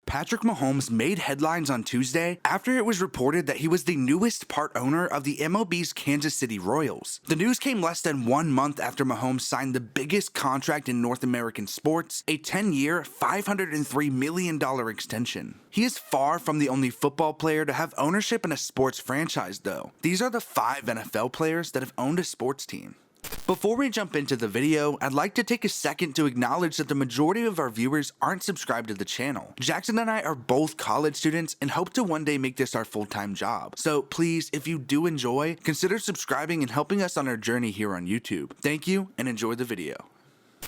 Patrick Mahomes made headlines on Tuesday after it was reported that he was the newest part owner of the MLB's Kansas City Royals. The news came less than 1 month after Mahomes signed the biggest contract in North American sports, a 10-year, $503 million extension. He is far from the only football player to have ownership in a sports franchise, though. These are the 5 NFL players that have owned a sports team. Before we jump into the video, I'd like to take a second to acknowledge that the majority of our viewers aren't subscribed to the channel. Jackson and I are both college students and hope to one day make this our full-time job. So please, if you do enjoy, consider subscribing and helping us on our journey here on YouTube. Thank you and enjoy the video.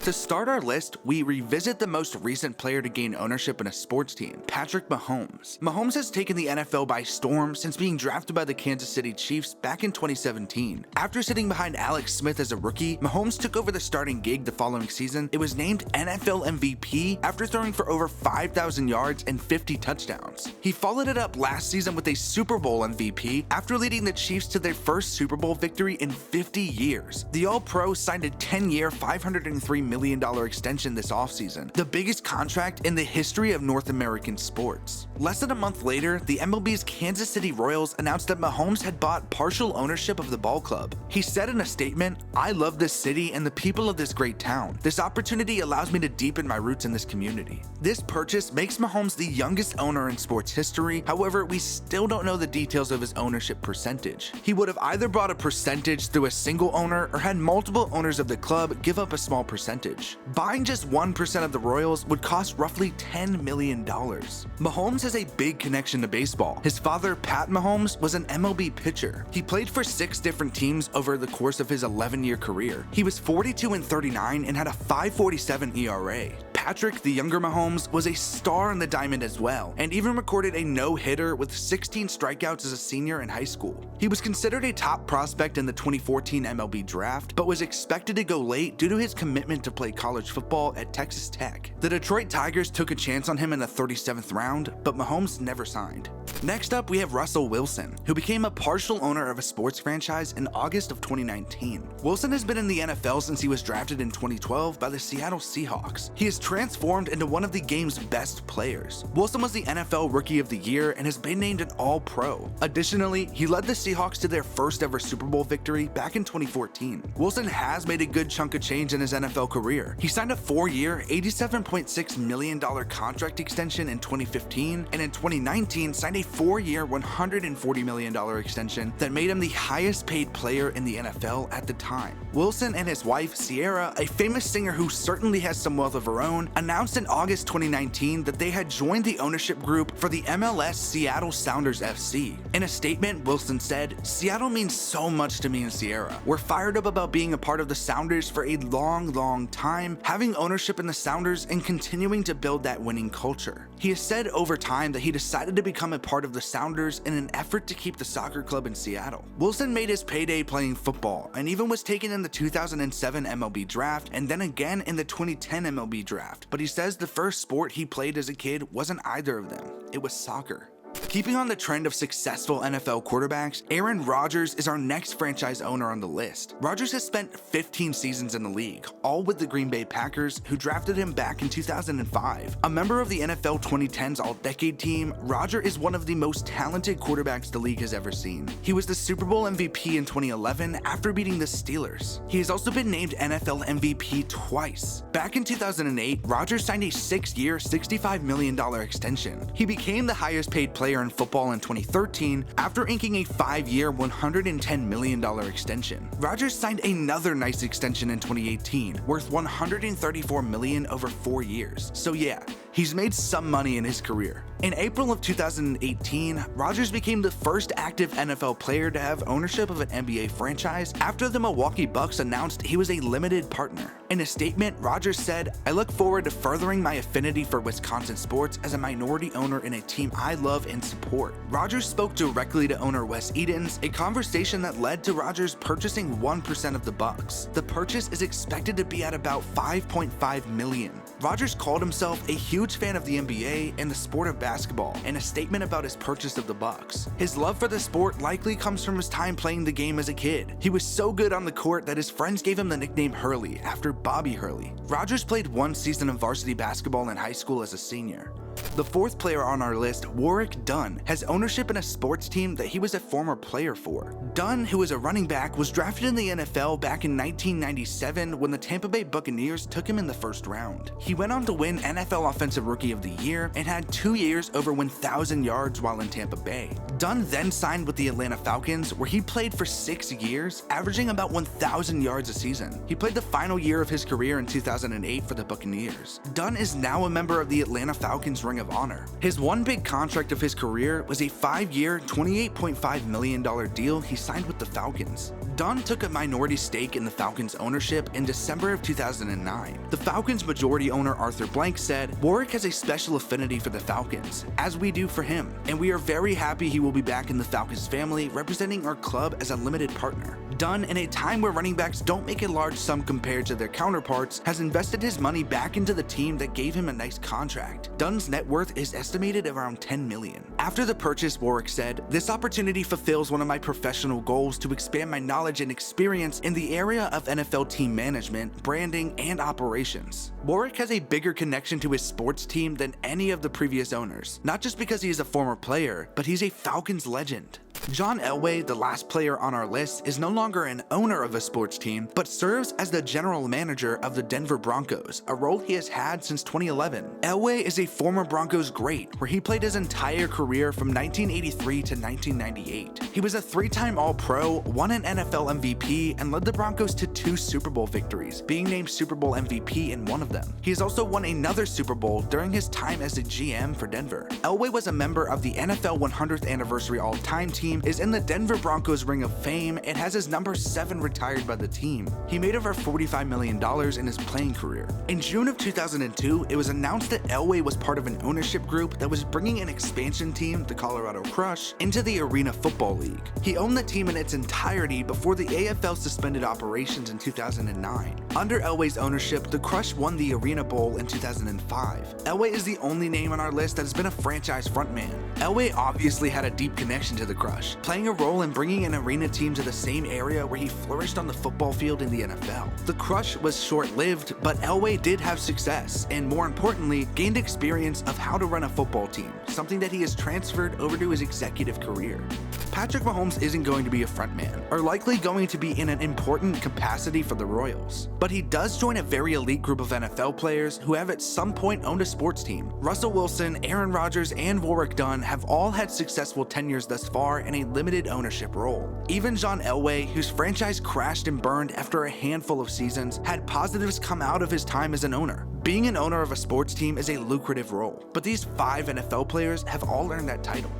To start our list, we revisit the most recent player to gain ownership in a sports team, Patrick Mahomes. Mahomes has taken the NFL by storm since being drafted by the Kansas City Chiefs back in 2017. After sitting behind Alex Smith as a rookie, Mahomes took over the starting gig the following season. It was named NFL MVP after throwing for over 5,000 yards and 50 touchdowns. He followed it up last season with a Super Bowl MVP after leading the Chiefs to their first Super Bowl victory in 50 years. The All-Pro signed a 10-year, $503 million extension this offseason, the biggest contract in the history of North American sports. Less than a month later, the MLB's Kansas City Royals announced that Mahomes had bought partial ownership of the ball club. He said in a statement, "I love this city and the people of this great town. This opportunity allows me to deepen my roots in this community." This purchase makes Mahomes the youngest owner in sports history. However, we still don't know the details of his ownership percentage. He would have either bought a percentage through a single owner or had multiple owners of the club give up a small percentage. Buying just 1% of the Royals would cost roughly $10 million. Mahomes has a big connection to baseball. His father, Pat Mahomes, was an MLB pitcher. He played for 6 different teams over the course of his 11-year career. He was 42-39 and had a 5.47 ERA. Patrick, the younger Mahomes, was a star in the diamond as well, and even recorded a no-hitter with 16 strikeouts as a senior in high school. He was considered a top prospect in the 2014 MLB draft, but was expected to go late due to his commitment to play college football at Texas Tech. The Detroit Tigers took a chance on him in the 37th round, but Mahomes never signed. Next up, we have Russell Wilson, who became a partial owner of a sports franchise in August of 2019. Wilson has been in the NFL since he was drafted in 2012 by the Seattle Seahawks. He has transformed into one of the game's best players. Wilson was the NFL Rookie of the Year and has been named an All-Pro. Additionally, he led the Seahawks to their first ever Super Bowl victory back in 2014. Wilson has made a good chunk of change in his NFL career. He signed a 4-year, $87.6 million contract extension in 2015, and in 2019 signed a 4-year, $140 million extension that made him the highest paid player in the NFL at the time. Wilson and his wife, Sierra, a famous singer who certainly has some wealth of her own, announced in August 2019 that they had joined the ownership group for the MLS Seattle Sounders FC. In a statement, Wilson said, "Seattle means so much to me and Sierra. We're fired up about being a part of the Sounders for a long time, having ownership in the Sounders and continuing to build that winning culture." He has said over time that he decided to become a part of the Sounders in an effort to keep the soccer club in Seattle. Wilson made his payday playing football and even was taken in the 2007 MLB draft and then again in the 2010 MLB draft, but he says the first sport he played as a kid wasn't either of them. It was soccer. Keeping on the trend of successful NFL quarterbacks, Aaron Rodgers is our next franchise owner on the list. Rodgers has spent 15 seasons in the league, all with the Green Bay Packers, who drafted him back in 2005. A member of the NFL 2010s All-Decade team, Rodgers is one of the most talented quarterbacks the league has ever seen. He was the Super Bowl MVP in 2011 after beating the Steelers. He has also been named NFL MVP twice. Back in 2008, Rodgers signed a 6-year, $65 million extension. He became the highest paid player in football in 2013 after inking a 5-year, $110 million extension. Rodgers signed another nice extension in 2018, worth $134 million over 4 years. So yeah, he's made some money in his career. In April of 2018, Rodgers became the first active NFL player to have ownership of an NBA franchise after the Milwaukee Bucks announced he was a limited partner. In a statement, Rodgers said, "I look forward to furthering my affinity for Wisconsin sports as a minority owner in a team I love and support." Rodgers spoke directly to owner Wes Edens, a conversation that led to Rodgers purchasing 1% of the Bucks. The purchase is expected to be at about $5.5 million. Rodgers called himself a huge fan of the NBA and the sport of basketball in a statement about his purchase of the Bucks. His love for the sport likely comes from his time playing the game as a kid. He was so good on the court that his friends gave him the nickname Hurley after Bobby Hurley. Rodgers played 1 season of varsity basketball in high school as a senior. The fourth player on our list, Warrick Dunn, has ownership in a sports team that he was a former player for. Dunn, who is a running back, was drafted in the NFL back in 1997 when the Tampa Bay Buccaneers took him in the first round. He went on to win NFL Offensive Rookie of the Year and had 2 years over 1,000 yards while in Tampa Bay. Dunn then signed with the Atlanta Falcons, where he played for 6 years, averaging about 1,000 yards a season. He played the final year of his career in 2008 for the Buccaneers. Dunn is now a member of the Atlanta Falcons Ring of Honor. His one big contract of his career was a 5-year, $28.5 million deal he signed with the Falcons. Dunn took a minority stake in the Falcons' ownership in December of 2009. The Falcons' majority owner Arthur Blank said, "Warrick has a special affinity for the Falcons, as we do for him, and we are very happy he will be back in the Falcons family, representing our club as a limited partner." Dunn, in a time where running backs don't make a large sum compared to their counterparts, has invested his money back into the team that gave him a nice contract. Dunn's net worth is estimated around $10 million. After the purchase, Warrick said, "This opportunity fulfills one of my professional goals to expand my knowledge and experience in the area of NFL team management, branding, and operations." Warrick has a bigger connection to his sports team than any of the previous owners, not just because he is a former player, but he's a Falcons legend. John Elway, the last player on our list, is no longer an owner of a sports team, but serves as the general manager of the Denver Broncos, a role he has had since 2011. Elway is a former Broncos great, where he played his entire career from 1983 to 1998. He was a 3-time All-Pro, won an NFL MVP, and led the Broncos to 2 Super Bowl victories, being named Super Bowl MVP in one of them. He has also won another Super Bowl during his time as a GM for Denver. Elway was a member of the NFL 100th Anniversary All-Time Team, is in the Denver Broncos Ring of Fame, and has his number 7 retired by the team. He made over $45 million in his playing career. In June of 2002, it was announced that Elway was part of an ownership group that was bringing an expansion team, the Colorado Crush, into the Arena Football League. He owned the team in its entirety before the AFL suspended operations in 2009. Under Elway's ownership, the Crush won the Arena Bowl in 2005. Elway is the only name on our list that has been a franchise frontman. Elway obviously had a deep connection to the Crush, playing a role in bringing an arena team to the same area where he flourished on the football field in the NFL. The Crush was short-lived, but Elway did have success, and more importantly, gained experience of how to run a football team, something that he has transferred over to his executive career. Patrick Mahomes isn't going to be a frontman, or likely going to be in an important capacity for the Royals, but he does join a very elite group of NFL players who have at some point owned a sports team. Russell Wilson, Aaron Rodgers, and Warrick Dunn have all had successful tenures thus far in a limited ownership role. Even John Elway, whose franchise crashed and burned after a handful of seasons, had positives come out of his time as an owner. Being an owner of a sports team is a lucrative role, but these 5 NFL players have all earned that title.